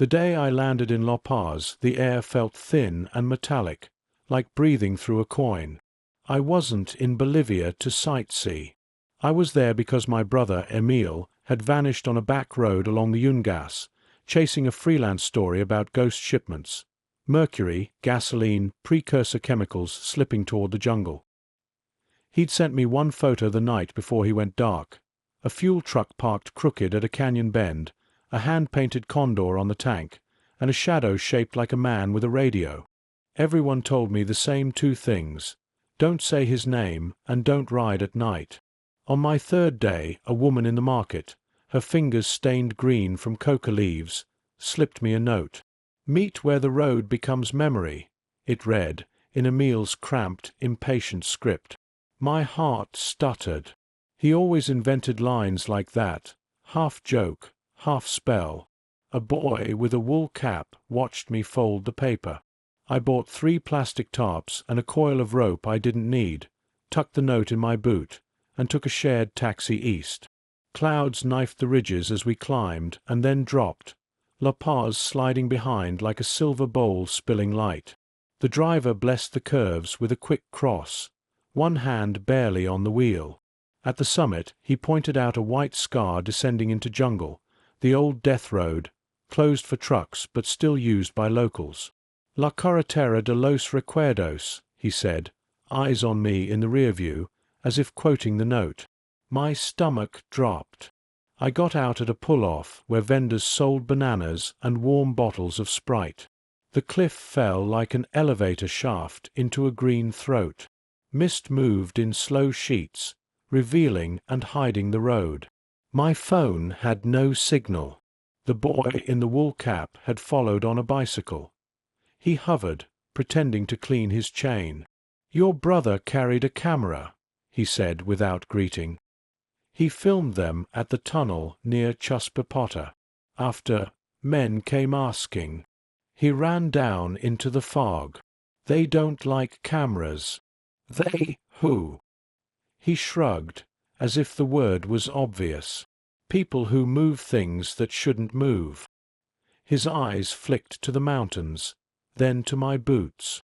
The day I landed in La Paz, the air felt thin and metallic, like breathing through a coin. I wasn't in Bolivia to sightsee. I was there because my brother, Emil, had vanished on a back road along the Yungas, chasing a freelance story about ghost shipments. Mercury, gasoline, precursor chemicals slipping toward the jungle. He'd sent me one photo the night before he went dark. A fuel truck parked crooked at a canyon bend, a hand-painted Condor on the tank, and a shadow shaped like a man with a radio. Everyone told me the same two things: don't say his name and don't ride at night. On my third day, a woman in the market, her fingers stained green from coca leaves, slipped me a note. "Meet where the road becomes memory," it read, in Emil's cramped, impatient script. My heart stuttered. He always invented lines like that, half joke, half spell. A boy with a wool cap watched me fold the paper. I bought 3 plastic tarps and a coil of rope I didn't need, tucked the note in my boot, and took a shared taxi east. Clouds knifed the ridges as we climbed and then dropped, La Paz sliding behind like a silver bowl spilling light. The driver blessed the curves with a quick cross, one hand barely on the wheel. At the summit, he pointed out a white scar descending into jungle, the old death road, closed for trucks but still used by locals. "La carretera de los recuerdos," he said, eyes on me in the rear view, as if quoting the note. My stomach dropped. I got out at a pull-off where vendors sold bananas and warm bottles of Sprite. The cliff fell like an elevator shaft into a green throat. Mist moved in slow sheets, revealing and hiding the road. My phone had no signal. The boy in the wool cap had followed on a bicycle. He hovered, pretending to clean his chain. "Your brother carried a camera," he said without greeting. He filmed them at the tunnel near Chuspipota. After men came asking, he ran down into the fog. "They don't like cameras." "They who?" He shrugged, as if the word was obvious. "People who move things that shouldn't move." His eyes flicked to the mountains, then to my boots.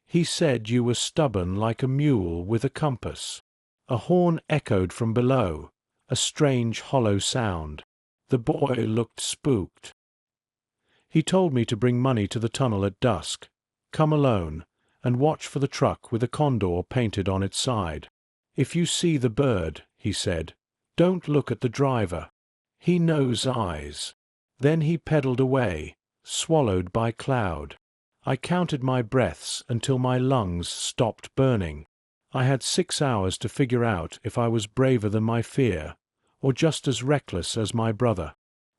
"He said you were stubborn like a mule with a compass." A horn echoed from below, a strange hollow sound. The boy looked spooked. He told me to bring money to the tunnel at dusk, come alone, and watch for the truck with a condor painted on its side. "If you see the bird," he said, "don't look at the driver. He knows eyes." Then he pedaled away, swallowed by cloud. I counted my breaths until my lungs stopped burning. I had 6 hours to figure out if I was braver than my fear, or just as reckless as my brother.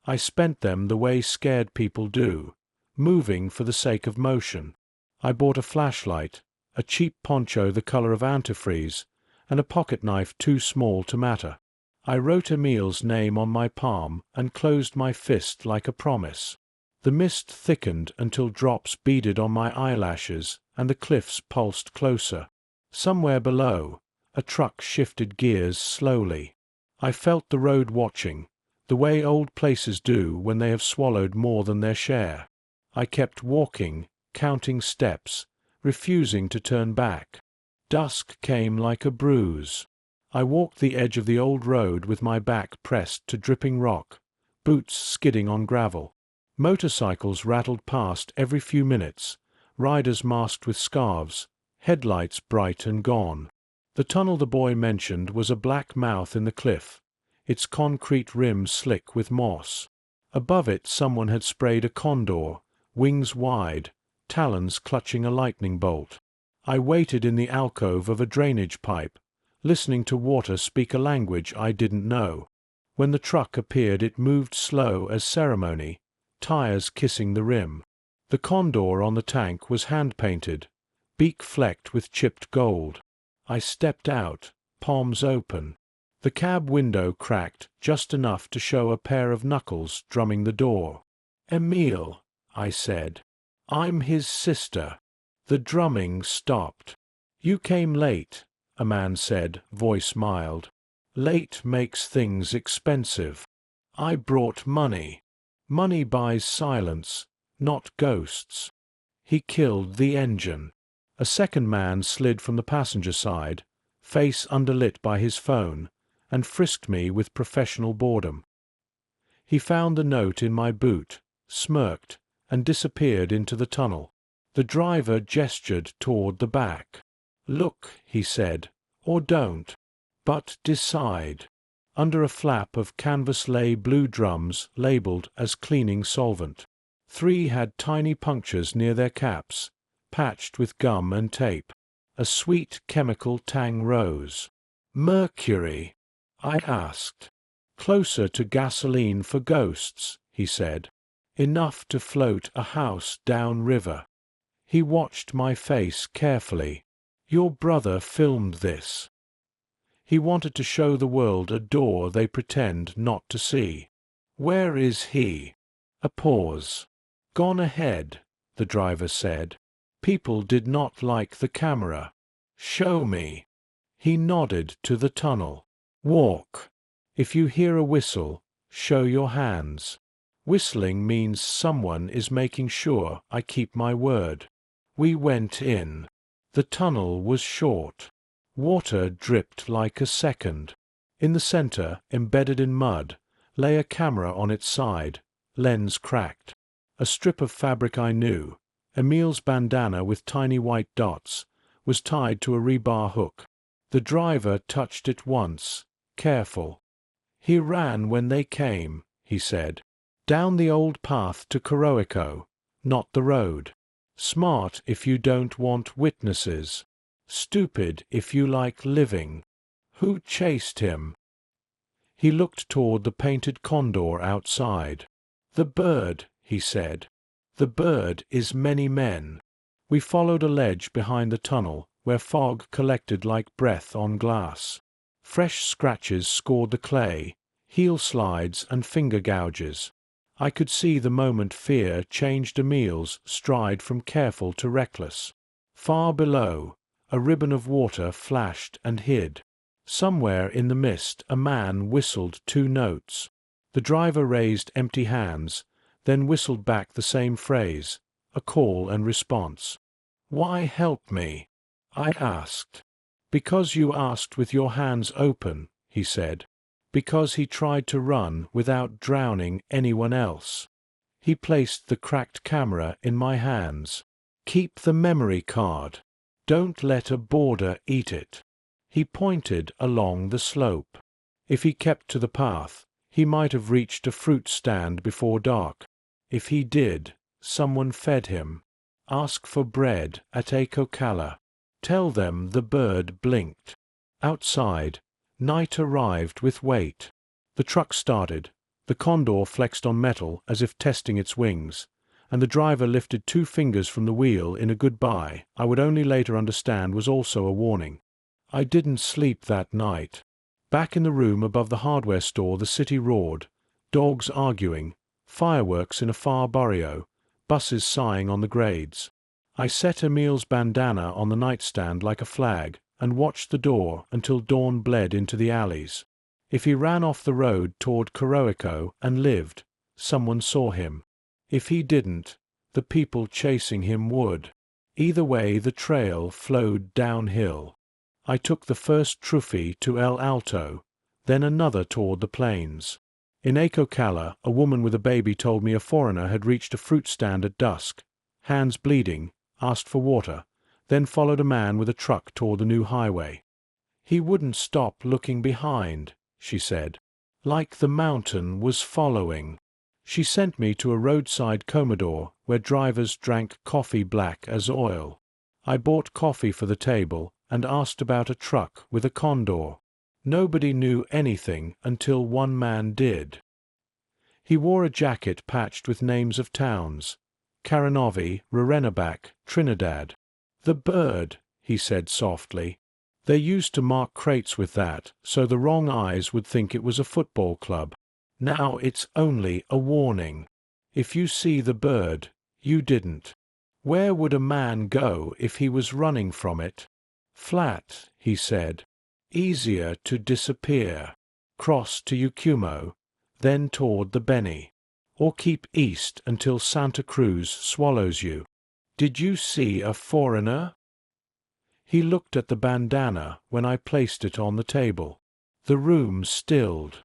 I spent them the way scared people do, moving for the sake of motion. I bought a flashlight, a cheap poncho the color of antifreeze, and a pocket knife too small to matter. I wrote Emil's name on my palm and closed my fist like a promise. The mist thickened until drops beaded on my eyelashes and the cliffs pulsed closer. Somewhere below, a truck shifted gears slowly. I felt the road watching, the way old places do when they have swallowed more than their share. I kept walking, counting steps, refusing to turn back. Dusk came like a bruise. I walked the edge of the old road with my back pressed to dripping rock, boots skidding on gravel. Motorcycles rattled past every few minutes, riders masked with scarves, headlights bright and gone. The tunnel the boy mentioned was a black mouth in the cliff, its concrete rim slick with moss. Above it someone had sprayed a condor, wings wide, talons clutching a lightning bolt. I waited in the alcove of a drainage pipe, listening to water speak a language I didn't know. When the truck appeared it moved slow as ceremony, tires kissing the rim. The condor on the tank was hand-painted, beak flecked with chipped gold. I stepped out, palms open. The cab window cracked just enough to show a pair of knuckles drumming the door. "Emil," I said. "I'm his sister." The drumming stopped. "You came late," a man said, voice mild. "Late makes things expensive." "I brought money." Money buys silence, not ghosts. He killed the engine. A second man slid from the passenger side, face underlit by his phone, and frisked me with professional boredom. He found the note in my boot, smirked, and disappeared into the tunnel. The driver gestured toward the back. "Look," he said, "or don't. But decide." Under a flap of canvas lay blue drums labeled as cleaning solvent. 3 had tiny punctures near their caps, patched with gum and tape. A sweet chemical tang rose. "Mercury?" I asked. "Closer to gasoline for ghosts," he said. "Enough to float a house down river." He watched my face carefully. "Your brother filmed this. He wanted to show the world a door they pretend not to see. Where is he?" A pause. "Gone ahead," the driver said. "People did not like the camera. Show me." He nodded to the tunnel. "Walk. If you hear a whistle, show your hands. Whistling means someone is making sure I keep my word." We went in. The tunnel was short. Water dripped like a second. In the center, embedded in mud, lay a camera on its side, lens cracked. A strip of fabric I knew, Emil's bandana with tiny white dots, was tied to a rebar hook. The driver touched it once, careful. "He ran when they came," he said. "Down the old path to Coroico, not the road. Smart if you don't want witnesses. Stupid if you like living. Who chased him?" He looked toward the painted Condor outside. "The bird," he said. "The bird is many men." We followed a ledge behind the tunnel where fog collected like breath on glass. Fresh scratches scored the clay, heel slides and finger gouges. I could see the moment fear changed Emil's stride from careful to reckless. Far below, a ribbon of water flashed and hid. Somewhere in the mist a man whistled 2 notes. The driver raised empty hands, then whistled back the same phrase, a call and response. "Why help me?" I asked. "Because you asked with your hands open," he said. "Because he tried to run without drowning anyone else." He placed the cracked camera in my hands. "Keep the memory card. Don't let a boarder eat it." He pointed along the slope. If he kept to the path, he might have reached a fruit stand before dark. If he did, someone fed him. Ask for bread at Ekokala. Tell them the bird blinked. Outside, night arrived with weight. The truck started. The Condor flexed on metal as if testing its wings, and the driver lifted 2 fingers from the wheel in a goodbye I would only later understand was also a warning. I didn't sleep that night. Back in the room above the hardware store the city roared, dogs arguing, fireworks in a far barrio, buses sighing on the grades. I set Emil's bandana on the nightstand like a flag and watched the door until dawn bled into the alleys. If he ran off the road toward Coroico and lived, someone saw him. If he didn't, the people chasing him would. Either way the trail flowed downhill. I took the first trophy to El Alto, then another toward the plains. In Ekokala, a woman with a baby told me a foreigner had reached a fruit stand at dusk, hands bleeding, asked for water, then followed a man with a truck toward the new highway. "He wouldn't stop looking behind," she said, "like the mountain was following." She sent me to a roadside comedor where drivers drank coffee black as oil. I bought coffee for the table and asked about a truck with a Condor. Nobody knew anything until one man did. He wore a jacket patched with names of towns: Caranovi, Rarenaback, Trinidad. "The bird," he said softly. "They used to mark crates with that, so the wrong eyes would think it was a football club. Now it's only a warning. If you see the bird, you didn't. Where would a man go if he was running from it? Flat," he said. "Easier to disappear. Cross to Yukumo, then toward the Beni. or keep east until Santa Cruz swallows you. Did you see a foreigner? He looked at the bandana when I placed it on the table. The room stilled.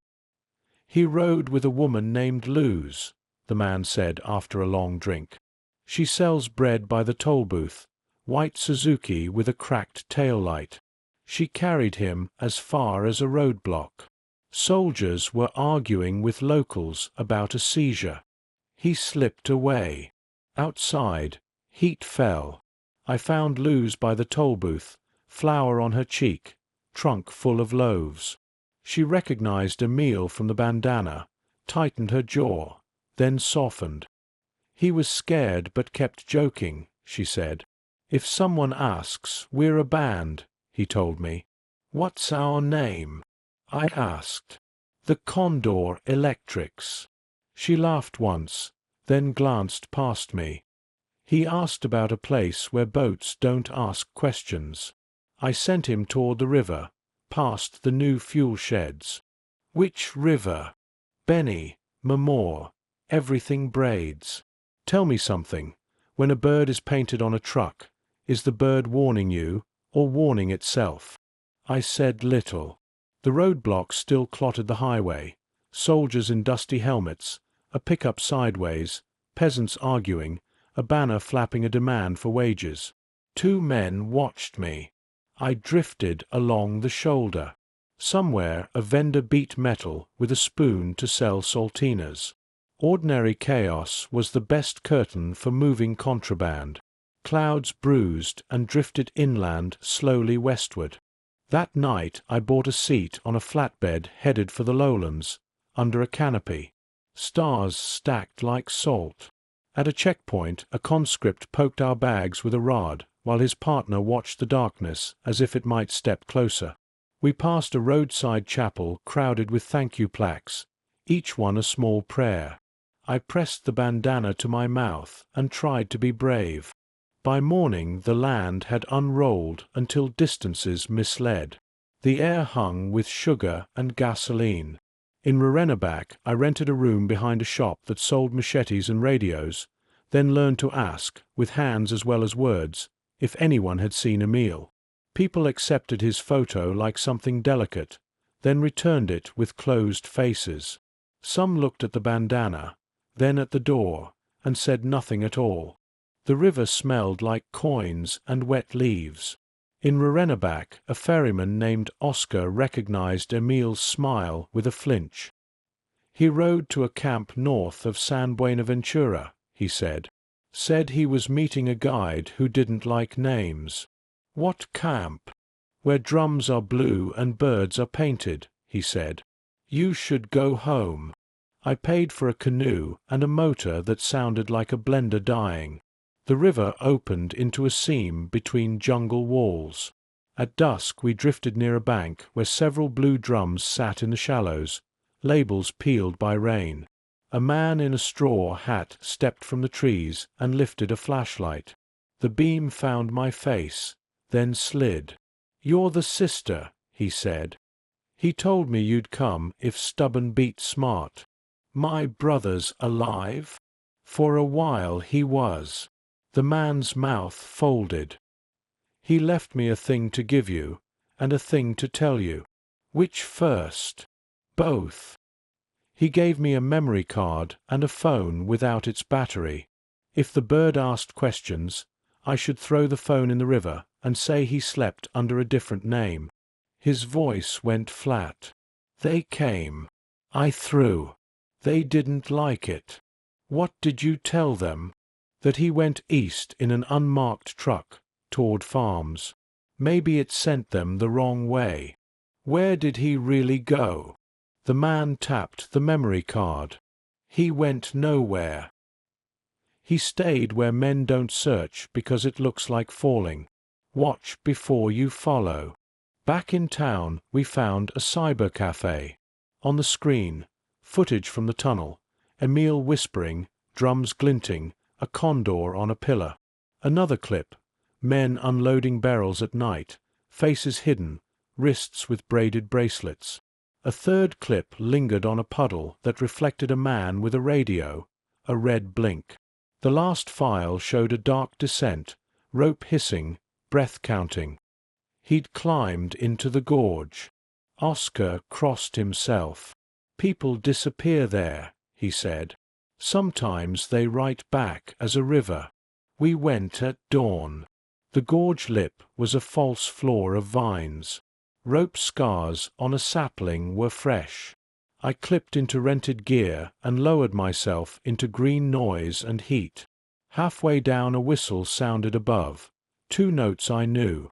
He rode with a woman named Luz, the man said after a long drink. She sells bread by the toll booth, white Suzuki with a cracked tail light. She carried him as far as a roadblock. Soldiers were arguing with locals about a seizure. He slipped away. Outside, heat fell. I found Luz by the toll booth, flour on her cheek, trunk full of loaves. She recognized Emil from the bandana, tightened her jaw, then softened. He was scared but kept joking, she said. If someone asks, we're a band, he told me. What's our name? I asked. The Condor Electrics. She laughed once, then glanced past me. He asked about a place where boats don't ask questions. I sent him toward the river, past the new fuel sheds. Which river? Benny, Mamor, everything braids. Tell me something. When a bird is painted on a truck, is the bird warning you, or warning itself? I said little. The roadblocks still clotted the highway, soldiers in dusty helmets, a pickup sideways, peasants arguing, a banner flapping a demand for wages. 2 men watched me. I drifted along the shoulder. Somewhere a vendor beat metal with a spoon to sell saltinas. Ordinary chaos was the best curtain for moving contraband. Clouds bruised and drifted inland slowly westward. That night I bought a seat on a flatbed headed for the lowlands, under a canopy. Stars stacked like salt. At a checkpoint, a conscript poked our bags with a rod, while his partner watched the darkness as if it might step closer. We passed a roadside chapel crowded with thank you plaques, each one a small prayer. I pressed the bandana to my mouth and tried to be brave. By morning the land had unrolled until distances misled. The air hung with sugar and gasoline. In Rarenabak I rented a room behind a shop that sold machetes and radios, then learned to ask, with hands as well as words, if anyone had seen Emil. People accepted his photo like something delicate, then returned it with closed faces. Some looked at the bandana, then at the door, and said nothing at all. The river smelled like coins and wet leaves. In Rarenabak, a ferryman named Oscar recognized Emil's smile with a flinch. He rode to a camp north of San Buenaventura, he said. Said he was meeting a guide who didn't like names. What camp? Where drums are blue and birds are painted, he said. You should go home. I paid for a canoe and a motor that sounded like a blender dying. The river opened into a seam between jungle walls. At dusk we drifted near a bank where several blue drums sat in the shallows, labels peeled by rain. A man in a straw hat stepped from the trees and lifted a flashlight. The beam found my face, then slid. You're the sister, he said. He told me you'd come if stubborn beat smart. My brother's alive? For a while he was. The man's mouth folded. He left me a thing to give you, and a thing to tell you. Which first? Both. He gave me a memory card and a phone without its battery. If the bird asked questions, I should throw the phone in the river and say he slept under a different name. His voice went flat. They came. I threw. They didn't like it. What did you tell them? That he went east in an unmarked truck, toward farms. Maybe it sent them the wrong way. Where did he really go? The man tapped the memory card. He went nowhere. He stayed where men don't search because it looks like falling. Watch before you follow. Back in town, we found a cyber cafe. On the screen, footage from the tunnel, Emil whispering, drums glinting, a condor on a pillar. Another clip, men unloading barrels at night, faces hidden, wrists with braided bracelets. A third clip lingered on a puddle that reflected a man with a radio, a red blink. The last file showed a dark descent, rope hissing, breath counting. He'd climbed into the gorge. Oscar crossed himself. People disappear there, he said. Sometimes they write back as a river. We went at dawn. The gorge lip was a false floor of vines. Rope scars on a sapling were fresh. I clipped into rented gear and lowered myself into green noise and heat. Halfway down a whistle sounded above. 2 notes I knew.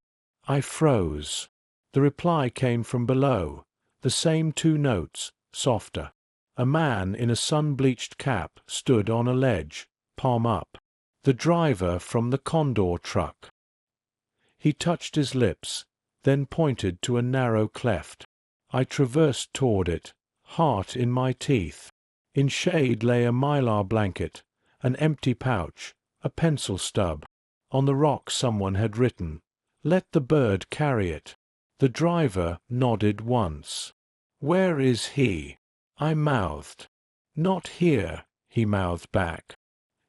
I froze. The reply came from below. The same 2 notes, softer. A man in a sun-bleached cap stood on a ledge, palm up. The driver from the Condor truck. He touched his lips, then pointed to a narrow cleft. I traversed toward it, heart in my teeth. In shade lay a mylar blanket, an empty pouch, a pencil stub. On the rock someone had written, "Let the bird carry it." The driver nodded once. "Where is he?" I mouthed. "Not here," he mouthed back.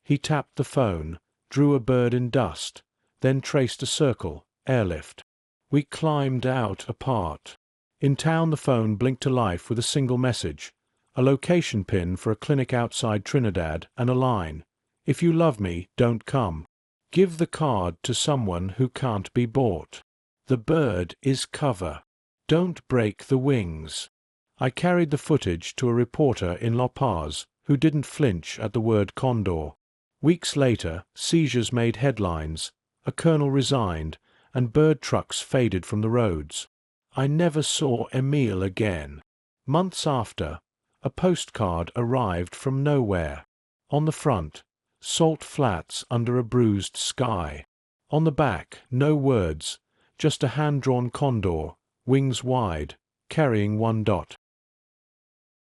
He tapped the phone, drew a bird in dust, then traced a circle, airlift. We climbed out apart. In town the phone blinked to life with a single message, a location pin for a clinic outside Trinidad and a line, "If you love me, don't come. Give the card to someone who can't be bought. The bird is cover. Don't break the wings." I carried the footage to a reporter in La Paz who didn't flinch at the word Condor. Weeks later, seizures made headlines, a colonel resigned, and bird trucks faded from the roads. I never saw Emile again. Months after, a postcard arrived from nowhere. On the front, salt flats under a bruised sky. On the back, no words, just a hand-drawn condor, wings wide, carrying 1 dot.